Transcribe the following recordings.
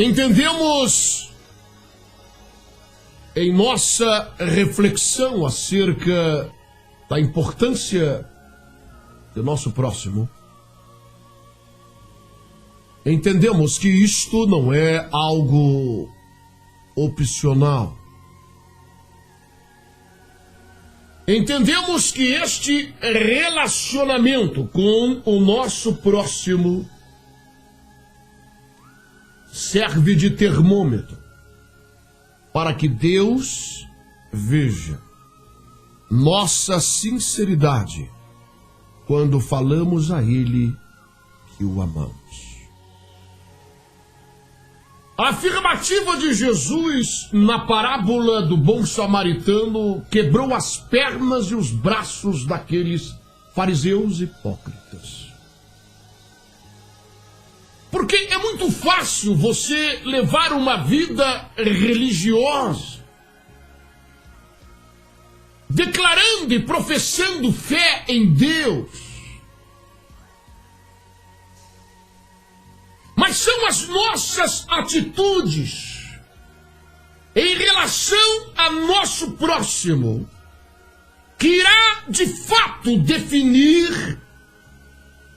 Entendemos em nossa reflexão acerca da importância do nosso próximo, entendemos que isto não é algo opcional. Entendemos que este relacionamento com o nosso próximo serve de termômetro para que Deus veja nossa sinceridade quando falamos a Ele que o amamos. A afirmativa de Jesus na parábola do bom samaritano quebrou as pernas e os braços daqueles fariseus hipócritas. Porque é muito fácil você levar uma vida religiosa, declarando e professando fé em Deus, mas são as nossas atitudes em relação a nosso próximo que irá de fato definir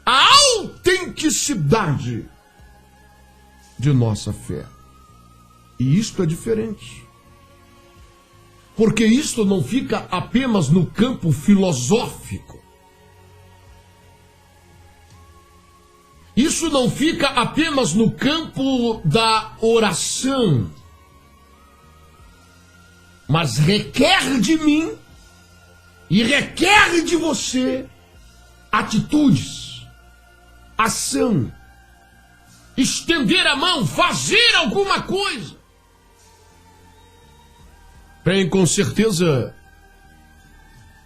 a autenticidade de nossa fé. E isto é diferente, porque isto não fica apenas no campo filosófico. Isso não fica apenas no campo da oração, mas requer de mim e requer de você atitudes, ação, estender a mão, fazer alguma coisa. Bem, com certeza,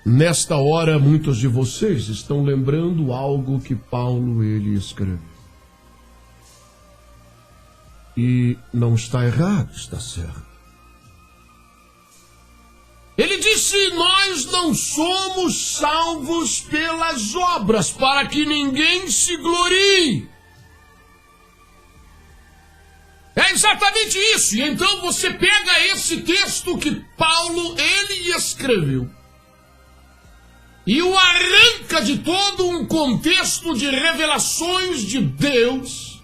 nesta hora, muitos de vocês estão lembrando algo que Paulo ele escreveu. E não está errado, está certo. Ele disse: nós não somos salvos pelas obras, para que ninguém se glorie. É exatamente isso. E então você pega esse texto que Paulo ele escreveu e o arranca de todo um contexto de revelações de Deus.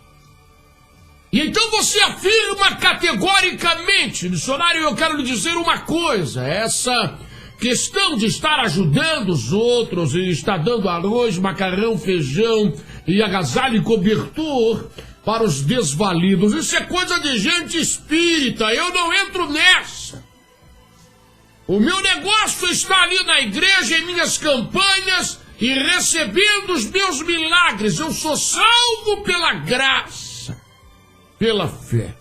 E então você afirma categoricamente: missionário, eu quero lhe dizer uma coisa, essa questão de estar ajudando os outros e estar dando arroz, macarrão, feijão e agasalho e cobertor para os desvalidos, isso é coisa de gente espírita, eu não entro nessa. O meu negócio está ali na igreja, em minhas campanhas e recebendo os meus milagres. Eu sou salvo pela graça, pela fé.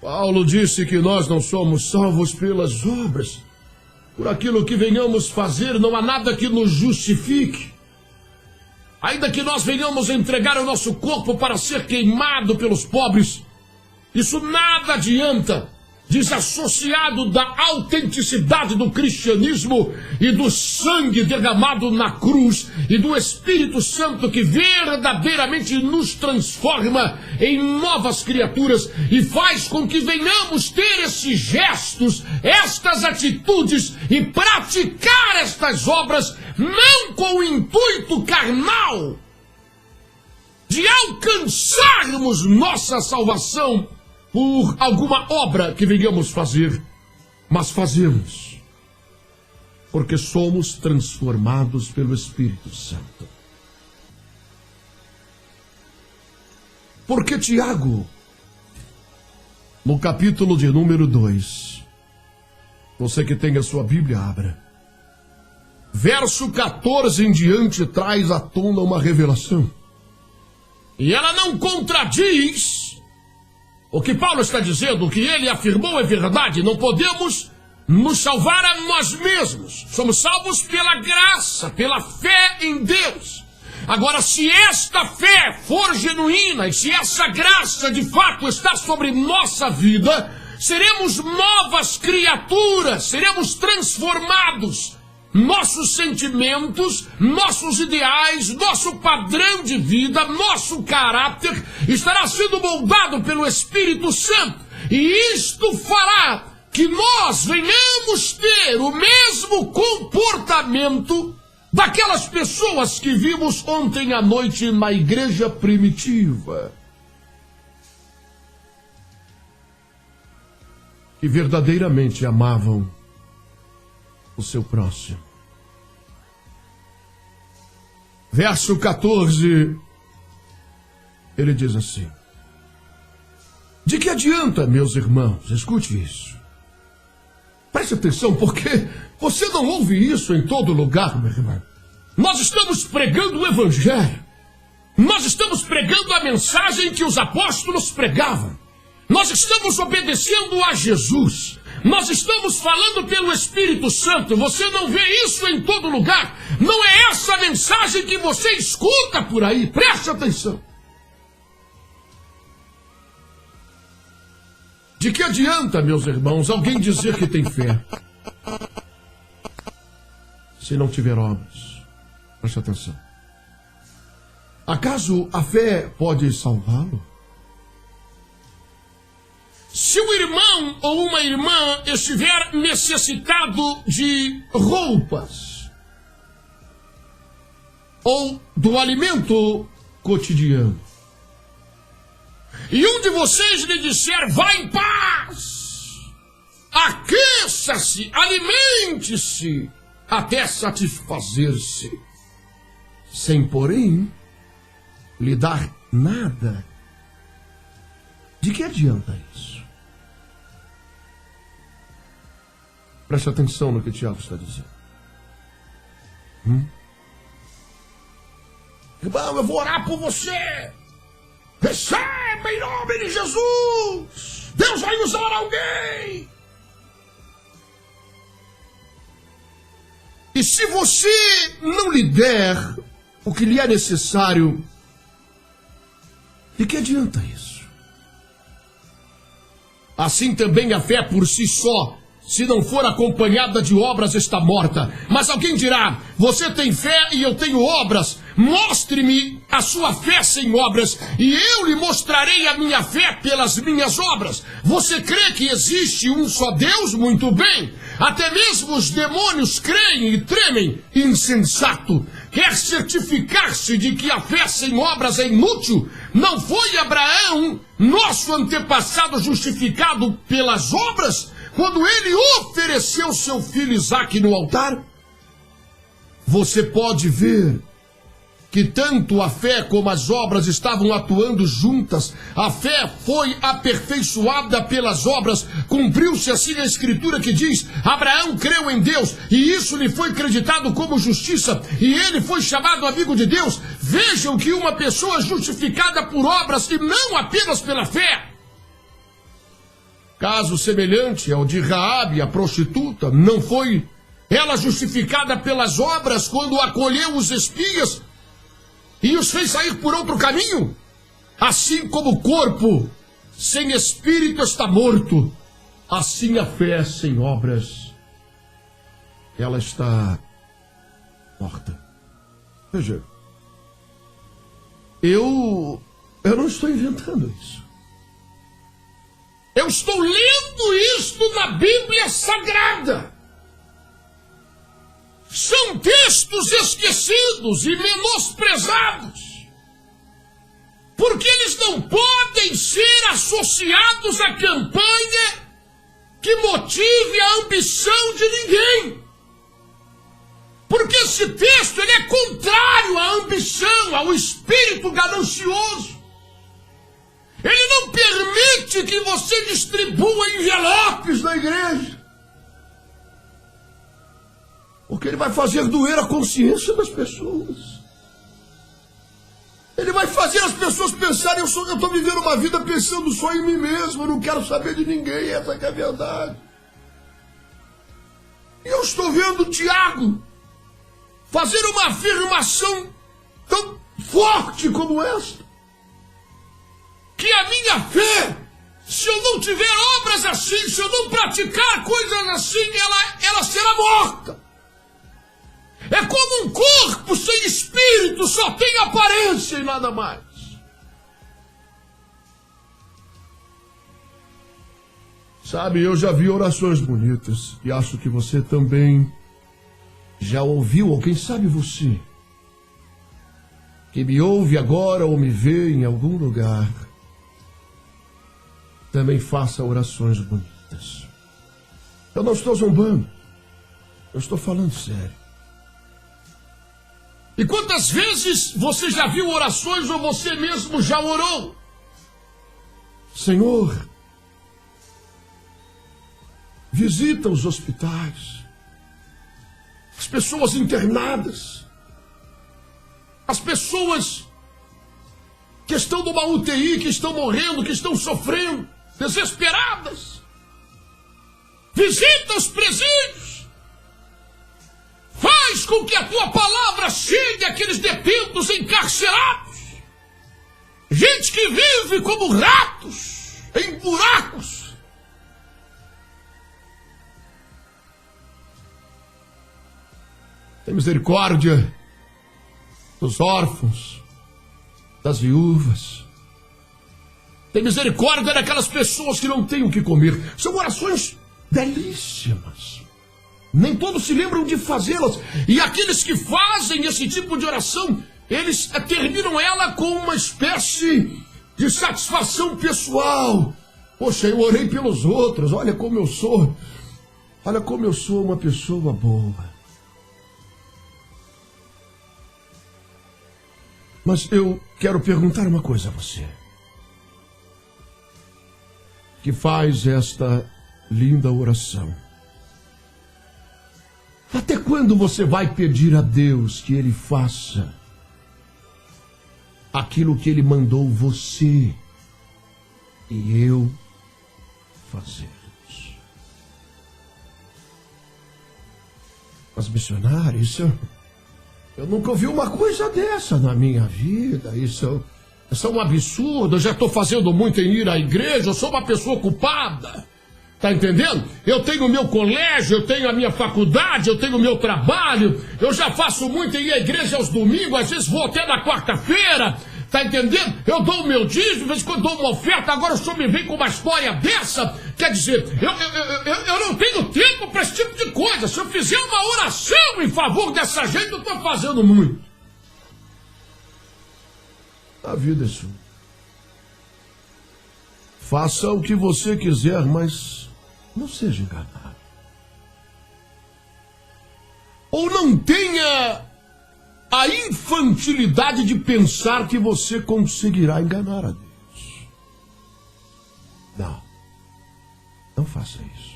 Paulo disse que nós não somos salvos pelas obras. Por aquilo que venhamos fazer, não há nada que nos justifique. Ainda que nós venhamos entregar o nosso corpo para ser queimado pelos pobres, isso nada adianta, desassociado da autenticidade do cristianismo e do sangue derramado na cruz e do Espírito Santo que verdadeiramente nos transforma em novas criaturas e faz com que venhamos ter esses gestos, estas atitudes e praticar estas obras não com o intuito carnal de alcançarmos nossa salvação por alguma obra que venhamos fazer, mas fazemos porque somos transformados pelo Espírito Santo. Porque Tiago, no capítulo de número 2, você que tem a sua Bíblia, abra. Verso 14 em diante traz à tona uma revelação. E ela não contradiz o que Paulo está dizendo, o que ele afirmou é verdade. Não podemos nos salvar a nós mesmos. Somos salvos pela graça, pela fé em Deus. Agora, se esta fé for genuína e se essa graça de fato está sobre nossa vida, seremos novas criaturas, seremos transformados nossos sentimentos, nossos ideais, nosso padrão de vida, nosso caráter estará sendo moldado pelo Espírito Santo. E isto fará que nós venhamos ter o mesmo comportamento daquelas pessoas que vimos ontem à noite na igreja primitiva, que verdadeiramente amavam o seu próximo. Verso 14, ele diz assim: de que adianta, meus irmãos, escute isso, preste atenção, porque você não ouve isso em todo lugar, meu irmão. Nós estamos pregando o Evangelho. Nós estamos pregando a mensagem que os apóstolos pregavam. Nós estamos obedecendo a Jesus. Nós estamos falando pelo Espírito Santo. Você não vê isso em todo lugar. Não é essa a mensagem que você escuta por aí. Preste atenção. De que adianta, meus irmãos, alguém dizer que tem fé se não tiver obras? Preste atenção. Acaso a fé pode salvá-lo? Se um irmão ou uma irmã estiver necessitado de roupas ou do alimento cotidiano, e um de vocês lhe disser, vá em paz, aqueça-se, alimente-se, até satisfazer-se, sem, porém, lhe dar nada, de que adianta isso? Preste atenção no que Tiago está dizendo. Irmão, eu vou orar por você. Receba em nome de Jesus. Deus vai usar alguém. E se você não lhe der o que lhe é necessário, de que adianta isso? Assim também a fé por si só, se não for acompanhada de obras, está morta. Mas alguém dirá, você tem fé e eu tenho obras. Mostre-me a sua fé sem obras, e eu lhe mostrarei a minha fé pelas minhas obras. Você crê que existe um só Deus? Muito bem. Até mesmo os demônios creem e tremem. Insensato. Quer certificar-se de que a fé sem obras é inútil? Não foi Abraão, nosso antepassado, justificado pelas obras, quando ele ofereceu seu filho Isaque no altar? Você pode ver que tanto a fé como as obras estavam atuando juntas. A fé foi aperfeiçoada pelas obras. Cumpriu-se assim a escritura que diz, Abraão creu em Deus e isso lhe foi acreditado como justiça, e ele foi chamado amigo de Deus. Vejam que uma pessoa justificada por obras e não apenas pela fé. Caso semelhante ao de Raabe, a prostituta, não foi ela justificada pelas obras quando acolheu os espias e os fez sair por outro caminho? Assim como o corpo sem espírito está morto, assim a fé sem obras, ela está morta. Veja, eu não estou inventando isso. Eu estou lendo isto na Bíblia Sagrada. São textos esquecidos e menosprezados, porque eles não podem ser associados à campanha que motive a ambição de ninguém. Porque esse texto ele é contrário à ambição, ao espírito ganancioso. Ele não permite que você distribua envelopes na igreja, porque ele vai fazer doer a consciência das pessoas. Ele vai fazer as pessoas pensarem, eu estou vivendo uma vida pensando só em mim mesmo, eu não quero saber de ninguém, essa que é a verdade. E eu estou vendo Tiago fazer uma afirmação tão forte como esta, que a minha fé, se eu não tiver obras assim, se eu não praticar coisas assim, ela será morta. É como um corpo sem espírito, só tem aparência e nada mais. Sabe, eu já vi orações bonitas e acho que você também já ouviu, ou quem sabe você, que me ouve agora ou me vê em algum lugar, também faça orações bonitas. Eu não estou zombando, eu estou falando sério. E quantas vezes você já viu orações ou você mesmo já orou? Senhor, visita os hospitais, as pessoas internadas, as pessoas que estão numa UTI, que estão morrendo, que estão sofrendo, desesperadas. Visita os presídios. Faz com que a tua palavra chegue àqueles detentos encarcerados. Gente que vive como ratos em buracos. Tem misericórdia dos órfãos, das viúvas. Tem misericórdia daquelas pessoas que não têm o que comer. São orações belíssimas. Nem todos se lembram de fazê-las. E aqueles que fazem esse tipo de oração, eles terminam ela com uma espécie de satisfação pessoal. Poxa, eu orei pelos outros. Olha como eu sou. Olha como eu sou uma pessoa boa. Mas eu quero perguntar uma coisa a você, que faz esta linda oração. Até quando você vai pedir a Deus que Ele faça aquilo que Ele mandou você e eu fazermos? Mas missionários, eu nunca ouvi uma coisa dessa na minha vida. Isso é um absurdo. Eu já estou fazendo muito em ir à igreja. Eu sou uma pessoa ocupada. Tá entendendo? Eu tenho o meu colégio, eu tenho a minha faculdade, eu tenho o meu trabalho. Eu já faço muito em ir à igreja aos domingos. Às vezes vou até na quarta-feira. Tá entendendo? Eu dou o meu dízimo, de vez em quando dou uma oferta. Agora o senhor me vem com uma história dessa. Quer dizer, eu não tenho tempo para esse tipo de coisa. Se eu fizer uma oração em favor dessa gente, eu estou fazendo muito. A vida é sua. Faça o que você quiser, mas não seja enganado. Ou não tenha a infantilidade de pensar que você conseguirá enganar a Deus. Não faça isso.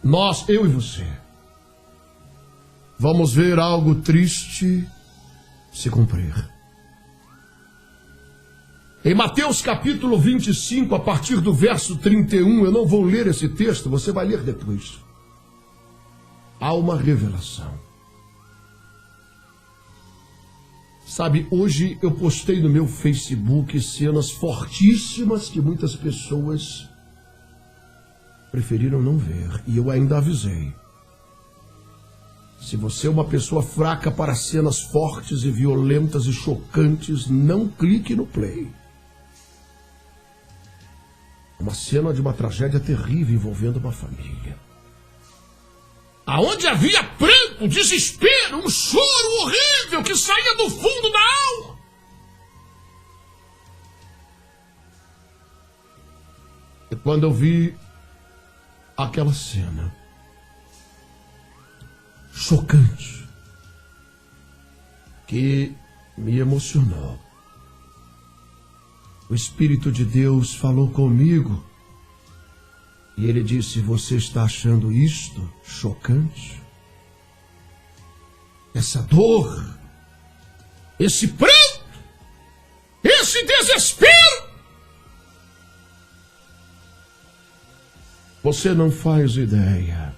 Nós, eu e você, vamos ver algo triste se cumprir. Em Mateus capítulo 25, a partir do verso 31, eu não vou ler esse texto, você vai ler depois. Há uma revelação. Sabe, hoje eu postei no meu Facebook cenas fortíssimas que muitas pessoas preferiram não ver. E eu ainda avisei. Se você é uma pessoa fraca para cenas fortes e violentas e chocantes, não clique no play. Uma cena de uma tragédia terrível envolvendo uma família. Aonde havia pranto, desespero, um choro horrível que saía do fundo da alma. E quando eu vi aquela cena chocante, que me emocionou, o Espírito de Deus falou comigo. E ele disse: você está achando isto chocante? Essa dor, esse pranto, esse desespero? Você não faz ideia.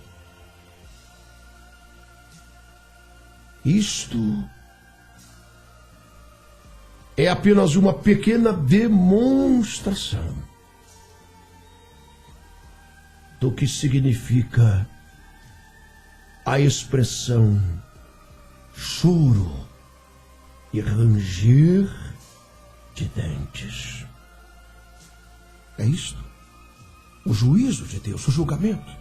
Isto é apenas uma pequena demonstração do que significa a expressão choro e ranger de dentes. É isto, o juízo de Deus, o julgamento.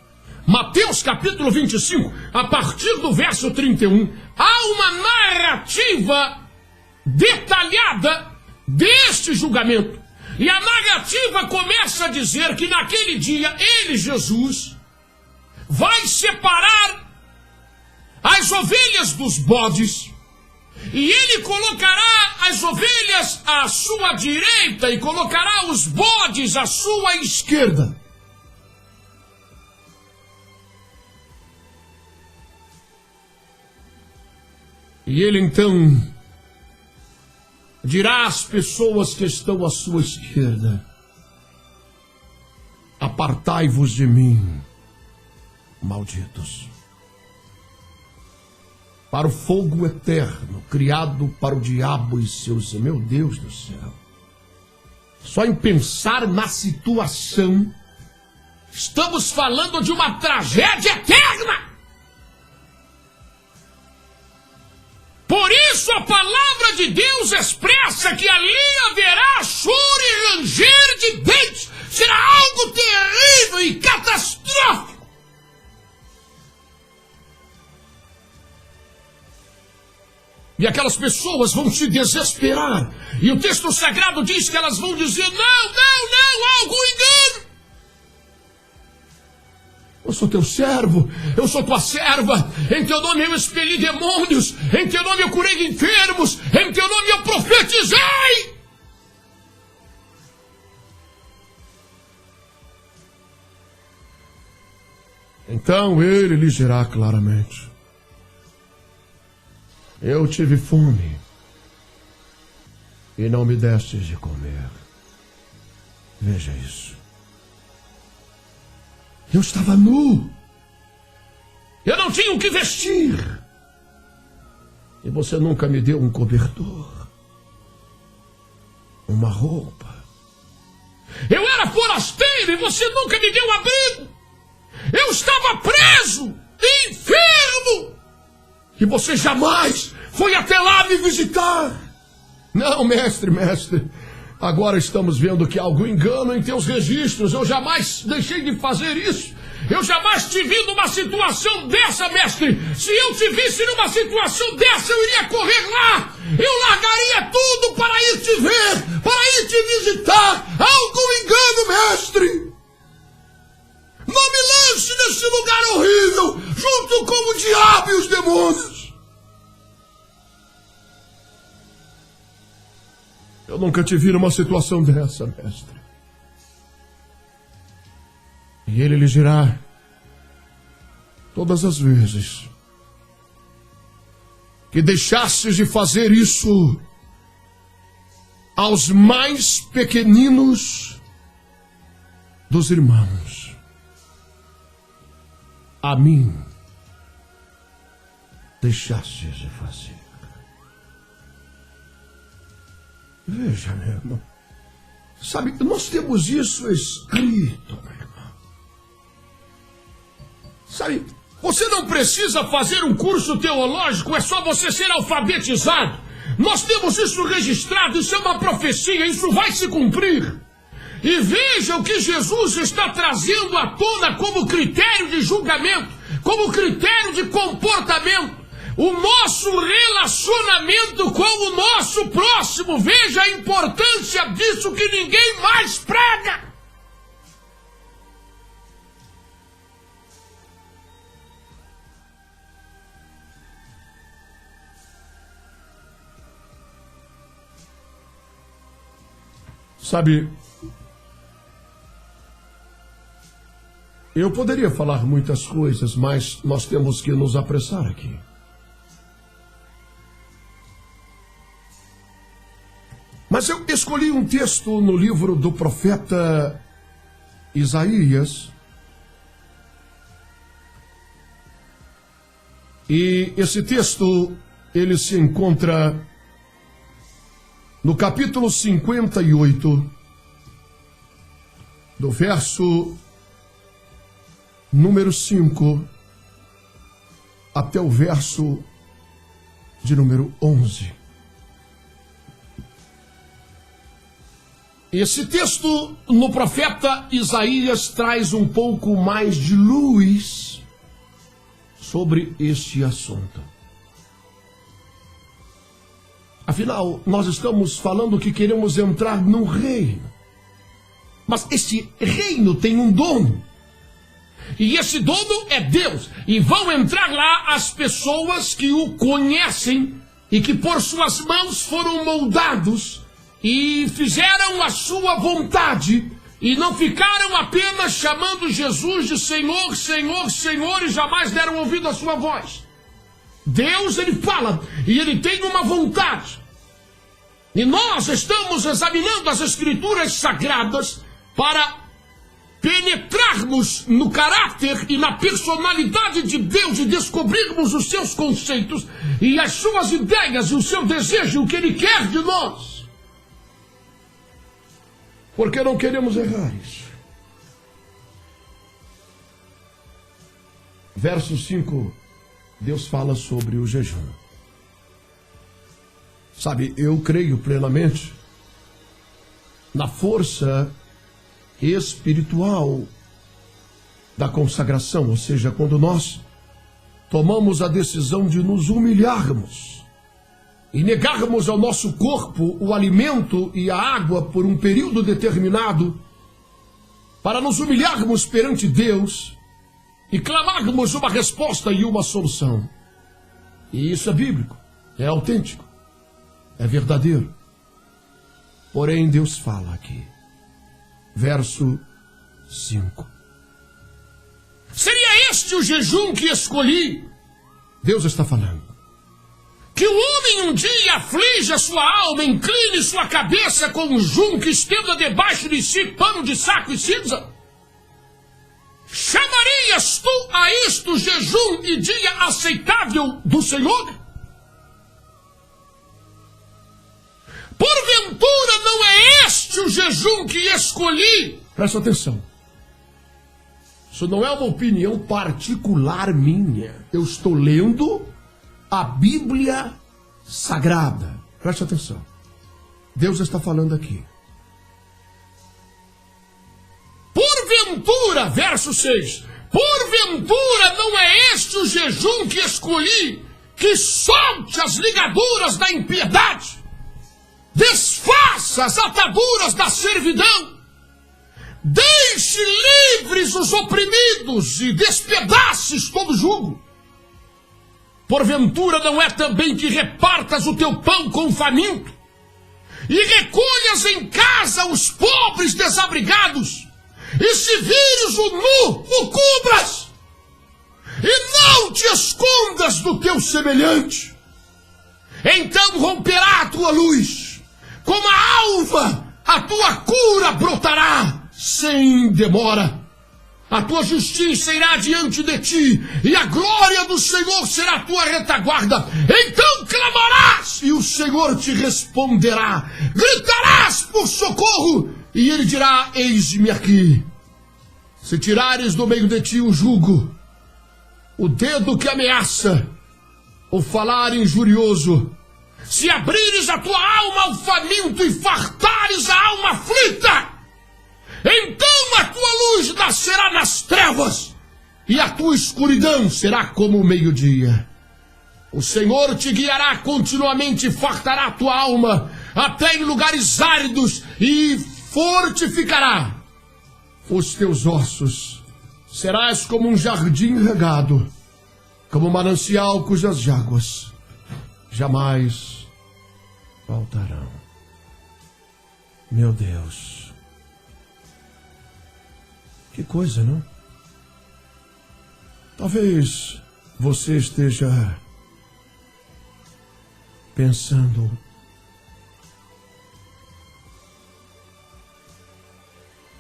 Mateus capítulo 25, a partir do verso 31, há uma narrativa detalhada deste julgamento. E a narrativa começa a dizer que naquele dia, ele, Jesus, vai separar as ovelhas dos bodes, e ele colocará as ovelhas à sua direita e colocará os bodes à sua esquerda. E ele então dirá às pessoas que estão à sua esquerda: apartai-vos de mim, malditos, para o fogo eterno, criado para o diabo e seus... Meu Deus do céu! Só em pensar na situação, estamos falando de uma tragédia eterna! Por isso a palavra de Deus expressa que ali haverá choro e ranger de dentes. Será algo terrível e catastrófico. E aquelas pessoas vão se desesperar. E o texto sagrado diz que elas vão dizer: não, algo engano. Eu sou teu servo, eu sou tua serva, em teu nome eu expeli demônios, em teu nome eu curei enfermos, em teu nome eu profetizei. Então ele lhes dirá claramente: eu tive fome e não me destes de comer. Veja isso. Eu estava nu. Eu não tinha o que vestir. E você nunca me deu um cobertor, uma roupa. Eu era forasteiro e você nunca me deu abrigo. Eu estava preso, enfermo, e você jamais foi até lá me visitar. Não, mestre. Agora estamos vendo que há algum engano em teus registros. Eu jamais deixei de fazer isso. Eu jamais te vi numa situação dessa, mestre. Se eu te visse numa situação dessa, eu iria correr lá. Eu largaria tudo para ir te ver, para ir te visitar. Há algum engano, mestre. Não me lance nesse lugar horrível, junto com o diabo e os demônios. Eu nunca te vi numa situação dessa, mestre. E ele lhe dirá: todas as vezes que deixastes de fazer isso aos mais pequeninos dos irmãos, a mim deixastes de fazer. Veja, meu irmão. Sabe, nós temos isso escrito, meu irmão. Sabe, você não precisa fazer um curso teológico, é só você ser alfabetizado. Nós temos isso registrado, isso é uma profecia, isso vai se cumprir. E veja o que Jesus está trazendo à tona como critério de julgamento, como critério de comportamento. O nosso relacionamento com o nosso próximo. Veja a importância disso que ninguém mais prega. Sabe, eu poderia falar muitas coisas, mas nós temos que nos apressar aqui. Mas eu escolhi um texto no livro do profeta Isaías. E esse texto, ele se encontra no capítulo 58, do verso número 5 até o verso de número 11. Esse texto no profeta Isaías traz um pouco mais de luz sobre este assunto. Afinal, nós estamos falando que queremos entrar num reino. Mas este reino tem um dono. E esse dono é Deus. E vão entrar lá as pessoas que o conhecem e que por suas mãos foram moldados e fizeram a sua vontade e não ficaram apenas chamando Jesus de Senhor, Senhor, Senhor e jamais deram ouvido à sua voz. Deus, ele fala e ele tem uma vontade. E nós estamos examinando as Escrituras Sagradas para penetrarmos no caráter e na personalidade de Deus e descobrirmos os seus conceitos e as suas ideias e o seu desejo, o que Ele quer de nós. Porque não queremos errar isso. Verso 5, Deus fala sobre o jejum. Sabe, eu creio plenamente na força espiritual da consagração, ou seja, quando nós tomamos a decisão de nos humilharmos e negarmos ao nosso corpo o alimento e a água por um período determinado, para nos humilharmos perante Deus e clamarmos uma resposta e uma solução. E isso é bíblico, é autêntico, é verdadeiro. Porém, Deus fala aqui. Verso 5. Seria este o jejum que escolhi? Deus está falando. Que o homem um dia aflija sua alma, incline sua cabeça com um junco, estenda debaixo de si pano de saco e cinza? Chamarias tu a isto jejum e dia aceitável do Senhor? Porventura não é este o jejum que escolhi? Presta atenção. Isso não é uma opinião particular minha. Eu estou lendo a Bíblia Sagrada. Presta atenção. Deus está falando aqui. Porventura, verso 6. Porventura não é este o jejum que escolhi, que solte as ligaduras da impiedade, desfaça as ataduras da servidão, deixe livres os oprimidos e despedaces todo jugo. Porventura não é também que repartas o teu pão com o faminto e recolhas em casa os pobres desabrigados, e se vires o nu, o cubras, e não te escondas do teu semelhante? Então romperá a tua luz, como a alva, a tua cura brotará sem demora. A tua justiça irá diante de ti, e a glória do Senhor será a tua retaguarda. Então clamarás, e o Senhor te responderá. Gritarás por socorro, e ele dirá: eis-me aqui. Se tirares do meio de ti o jugo, o dedo que ameaça, o falar injurioso, se abrires a tua alma ao faminto e fartares a alma aflita, então a tua luz nascerá nas trevas, e a tua escuridão será como o meio-dia. O Senhor te guiará continuamente e fartará a tua alma, até em lugares áridos, e fortificará os teus ossos. Serás como um jardim regado, como um manancial cujas águas jamais faltarão. Meu Deus. Que coisa, não? Talvez você esteja pensando: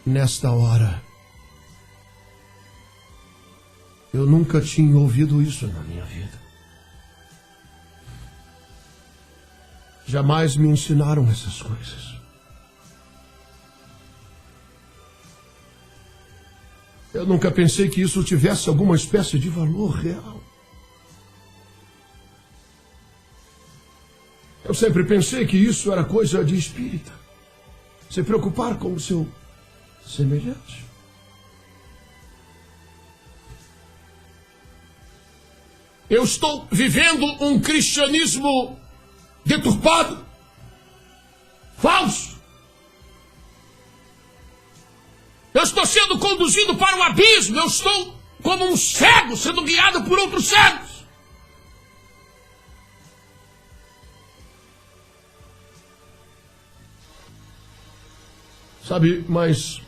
nesta hora, eu nunca tinha ouvido isso na minha vida. Jamais me ensinaram essas coisas. Eu nunca pensei que isso tivesse alguma espécie de valor real. Eu sempre pensei que isso era coisa de espírita. Se preocupar com o seu semelhante. Eu estou vivendo um cristianismo deturpado, falso. Eu estou sendo conduzido para o abismo. Eu estou como um cego sendo guiado por outros cegos. Sabe, mas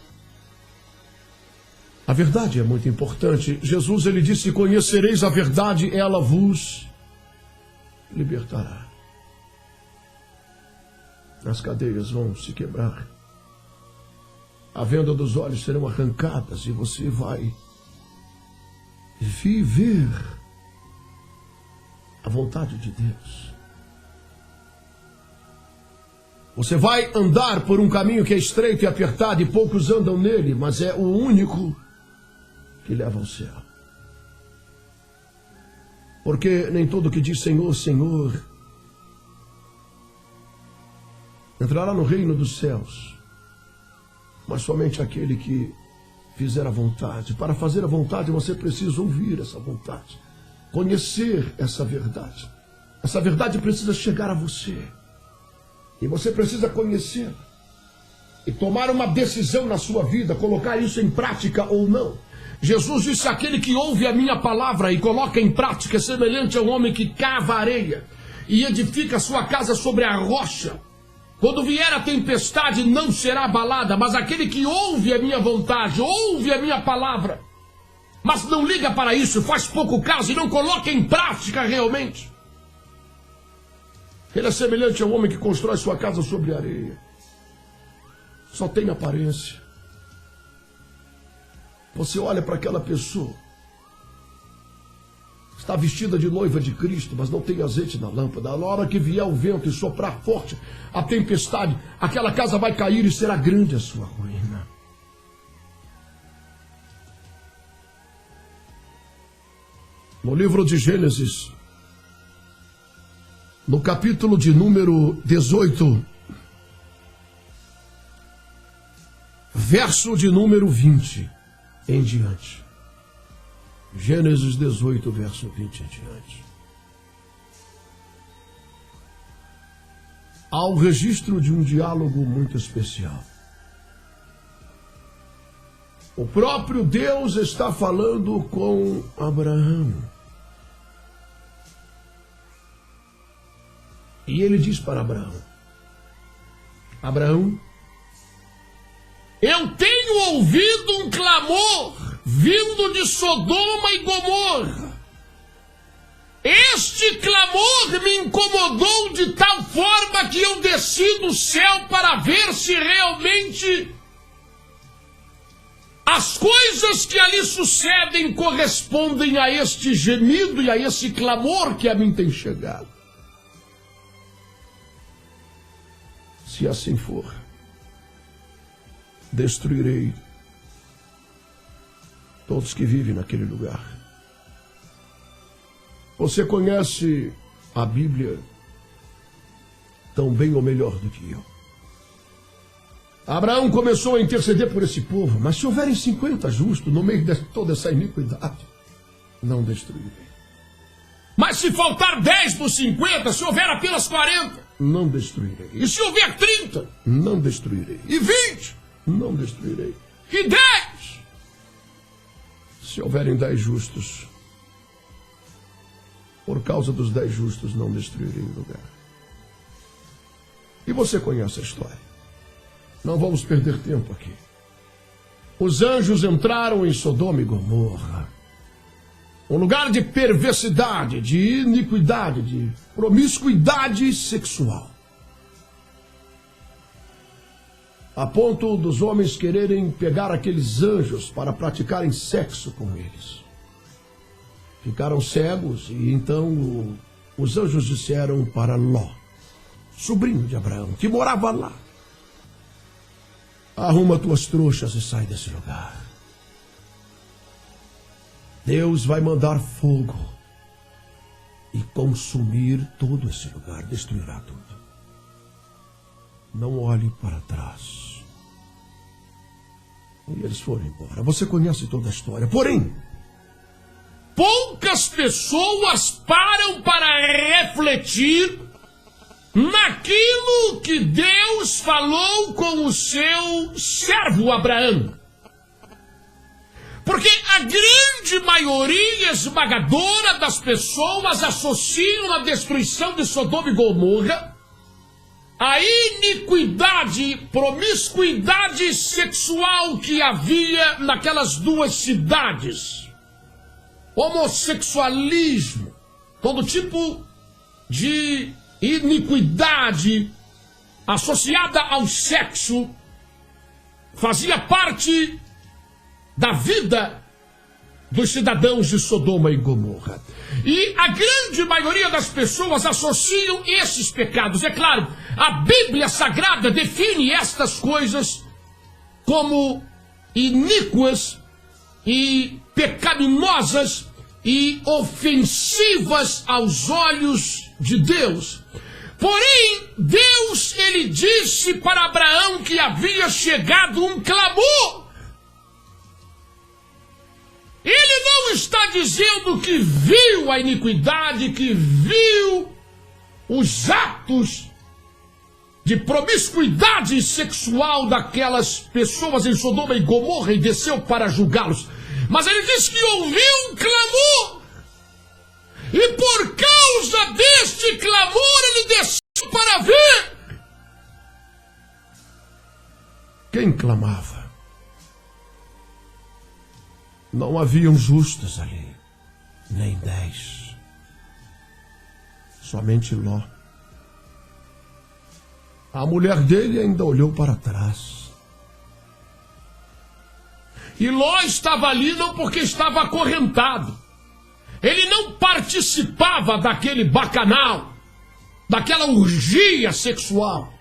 a verdade é muito importante. Jesus, ele disse: conhecereis a verdade, ela vos libertará. As cadeias vão se quebrar. A venda dos olhos serão arrancadas e você vai viver a vontade de Deus. Você vai andar por um caminho que é estreito e apertado e poucos andam nele, mas é o único que leva ao céu. Porque nem todo que diz Senhor, Senhor entrará no reino dos céus, mas somente aquele que fizer a vontade. Para fazer a vontade você precisa ouvir essa vontade, conhecer essa verdade. Essa verdade precisa chegar a você. E você precisa conhecê-la e tomar uma decisão na sua vida, colocar isso em prática ou não. Jesus disse: aquele que ouve a minha palavra e coloca em prática é semelhante a um homem que cava areia e edifica a sua casa sobre a rocha. Quando vier a tempestade não será abalada, mas aquele que ouve a minha vontade, ouve a minha palavra, mas não liga para isso, faz pouco caso e não coloca em prática realmente, ele é semelhante ao homem que constrói sua casa sobre areia. Só tem aparência. Você olha para aquela pessoa, está vestida de noiva de Cristo, mas não tem azeite na lâmpada. Na hora que vier o vento e soprar forte a tempestade, aquela casa vai cair e será grande a sua ruína. No livro de Gênesis, no capítulo de número 18, verso de número 20 em diante. Gênesis 18, verso 20 em diante. Há o registro de um diálogo muito especial. O próprio Deus está falando com Abraão. E ele diz para Abraão: Abraão, eu tenho ouvido um clamor vindo de Sodoma e Gomorra. Este clamor me incomodou de tal forma que eu desci do céu para ver se realmente as coisas que ali sucedem correspondem a este gemido e a esse clamor que a mim tem chegado. Se assim for, destruirei todos que vivem naquele lugar. Você conhece a Bíblia tão bem ou melhor do que eu. Abraão começou a interceder por esse povo, mas se houverem 50 justos no meio de toda essa iniquidade, não destruirei. Mas se faltar 10 dos 50, se houver apenas 40, não destruirei. E se houver 30, não destruirei. E 20, não destruirei. E 10, se houverem 10 justos, por causa dos 10 justos, não destruirei o lugar. E você conhece a história. Não vamos perder tempo aqui. Os anjos entraram em Sodoma e Gomorra. Um lugar de perversidade, de iniquidade, de promiscuidade sexual. A ponto dos homens quererem pegar aqueles anjos para praticarem sexo com eles. Ficaram cegos e então os anjos disseram para Ló, sobrinho de Abraão, que morava lá: arruma tuas trouxas e sai desse lugar. Deus vai mandar fogo e consumir todo esse lugar, destruirá tudo. Não olhe para trás. E eles foram embora. Você conhece toda a história. Porém, poucas pessoas param para refletir naquilo que Deus falou com o seu servo Abraão. Porque a grande maioria esmagadora das pessoas associam a destruição de Sodoma e Gomorra a iniquidade, promiscuidade sexual que havia naquelas duas cidades. Homossexualismo, todo tipo de iniquidade associada ao sexo fazia parte da vida dos cidadãos de Sodoma e Gomorra. E a grande maioria das pessoas associam esses pecados. É claro, a Bíblia Sagrada define estas coisas como iníquas e pecaminosas e ofensivas aos olhos de Deus. Porém, Deus, ele disse para Abraão que havia chegado um clamor. Ele não está dizendo que viu a iniquidade, que viu os atos de promiscuidade sexual daquelas pessoas em Sodoma e Gomorra e desceu para julgá-los. Mas ele diz que ouviu um clamor. E por causa deste clamor ele desceu para ver. Quem clamava? Não haviam justos ali, nem 10. Somente Ló. A mulher dele ainda olhou para trás. E Ló estava ali não porque estava acorrentado. Ele não participava daquele bacanal, daquela orgia sexual.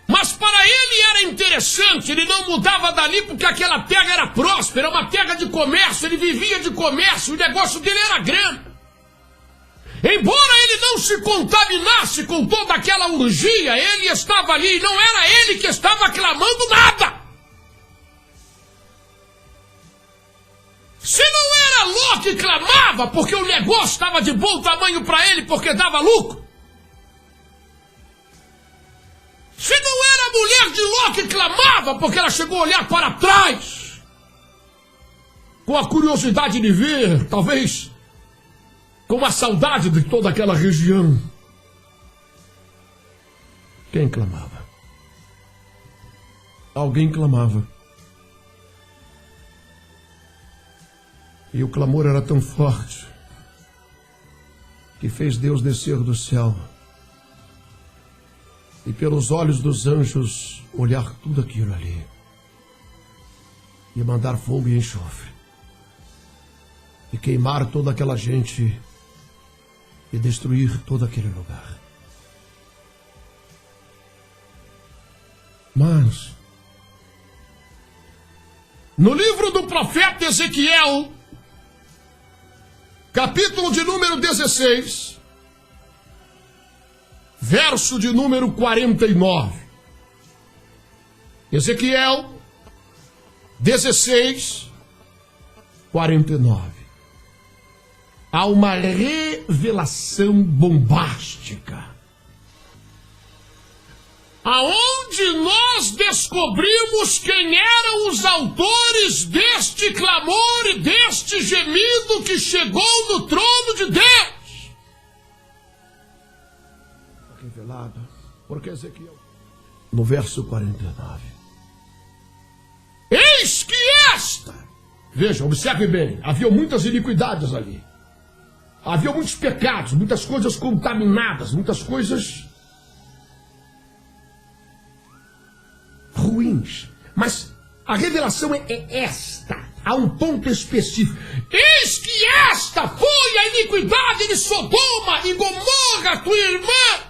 Mas para ele era interessante, ele não mudava dali porque aquela terra era próspera, uma terra de comércio, ele vivia de comércio, o negócio dele era grande. Embora ele não se contaminasse com toda aquela orgia, ele estava ali e não era ele que estava clamando nada. Se não era Ló que clamava porque o negócio estava de bom tamanho para ele, porque dava lucro. Se não era a mulher de Ló que clamava porque ela chegou a olhar para trás, com a curiosidade de ver, talvez com a saudade de toda aquela região. Quem clamava? Alguém clamava. E o clamor era tão forte que fez Deus descer do céu e pelos olhos dos anjos olhar tudo aquilo ali e mandar fogo e enxofre e queimar toda aquela gente e destruir todo aquele lugar. Mas no livro do profeta Ezequiel, capítulo de número 16, verso de número 49. Ezequiel 16, 49. Há uma revelação bombástica, aonde nós descobrimos quem eram os autores deste clamor e deste gemido que chegou no trono de Deus. Revelado, porque Ezequiel, no verso 49, eis que esta, veja, observe bem, havia muitas iniquidades ali, havia muitos pecados, muitas coisas contaminadas, muitas coisas ruins, mas a revelação é esta, há um ponto específico. Eis que esta foi a iniquidade de Sodoma e Gomorra, tua irmã,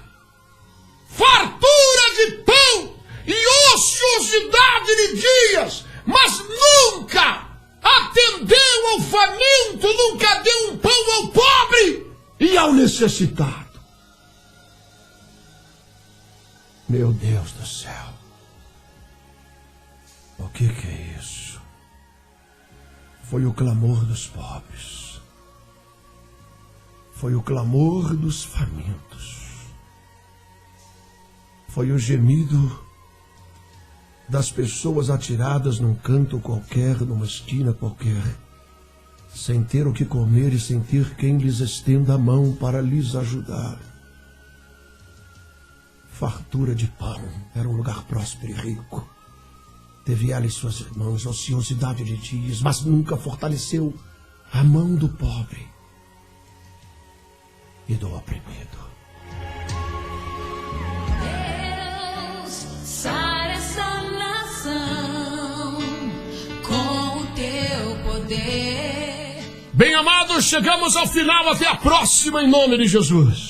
fartura de pão e ociosidade de dias, mas nunca atendeu ao faminto, nunca deu um pão ao pobre. e ao necessitado. Meu Deus do céu, o que é isso? Foi o clamor dos pobres, foi o clamor dos famintos, foi o gemido das pessoas atiradas num canto qualquer, numa esquina qualquer, sem ter o que comer e sem ter quem lhes estenda a mão para lhes ajudar. Fartura de pão, era um lugar próspero e rico. Teve ela e suas irmãs ociosidade de dias, mas nunca fortaleceu a mão do pobre e do oprimido. Deus, sara essa nação com o teu poder. Bem amados, chegamos ao final. Até a próxima, em nome de Jesus.